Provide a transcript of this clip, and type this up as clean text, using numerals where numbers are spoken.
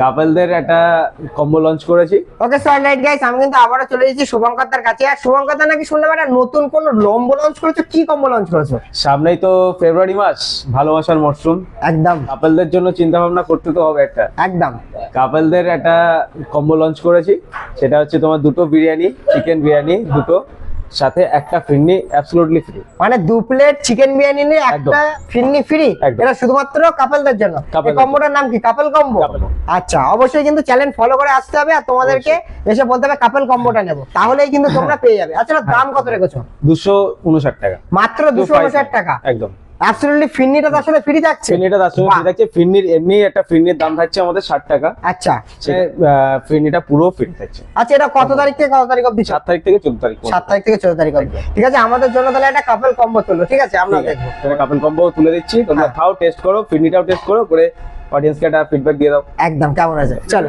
কাপলদের একটা combo launch করেছি। Okay so alright guys, আমি কিন্তু আবারও চলে এসেছি শুভঙ্করদার কাছে। আর শুভঙ্করদা নাকি শুনলাম একটা নতুন কোন লম্বো লঞ্চ করেছো, কি কম্বো লঞ্চ করেছো? সামনেই তো ফেব্রুয়ারি মাস, ভালোবাসার মরশুম। একদম কাপলদের জন্য চিন্তা ভাবনা করতে তো হবে একটা। একদম। কাপলদের একটা কম্বো লঞ্চ করেছি, সেটা হচ্ছে তোমার দুটো বিরিয়ানি, চিকেন বিরিয়ানি দুটো, সাথে একটা ফিরনি অ্যাবসলিউটলি ফ্রি। মানে 2 প্লেট চিকেন বিরিয়ানি নিয়ে একটা ফিরনি ফ্রি, একদম। এটা শুধুমাত্র কাপলদের জন্য। Couple এই কম্বোটার নাম কি? কাপল কম্বো। Couple combo। আচ্ছা, অবশ্যই কিন্তু চ্যানেল ফলো করে আসতে হবে আর তোমাদেরকে এসে বলতে হবে কাপল কম্বোটা নেব, তাহলেই কিন্তু তোমরা পেয়ে যাবে। আচ্ছা, দাম কত রেখেছো? 259 টাকা, মাত্র 259 টাকা। একদম। অ্যাবসলিউটলি ফিরনিটা তার সাথে ফ্রি থাকছে। ফিরনিটা তার সঙ্গে বাহ। ফ্রি থাকছে। ফিরনির এমনি একটা ফিরনির দাম থাকছে আমাদের 60 টাকা। আচ্ছা সে ফিরনিটা পুরো ফ্রি থাকছে। আচ্ছা, এটা কত তারিখ থেকে কত তারিখ অবধি? 7 তারিখ থেকে 14 তারিখ। 7 তারিখ থেকে 14 তারিখ অবধি। ঠিক আছে, আমাদের জন্য তাহলে একটা কাপল কম্বো চলো। ঠিক আছে, আমরা দেখবো। কাপল কম্বো তুলে দিচ্ছি, তোমরা হ্যাঁ। খাও, টেস্ট করো, ফিরনিটাও টেস্ট করো, করে অডিয়েন্সকে একটা ফিডব্যাক দিয়ে দাও। একদম, কেমন আছে চলো।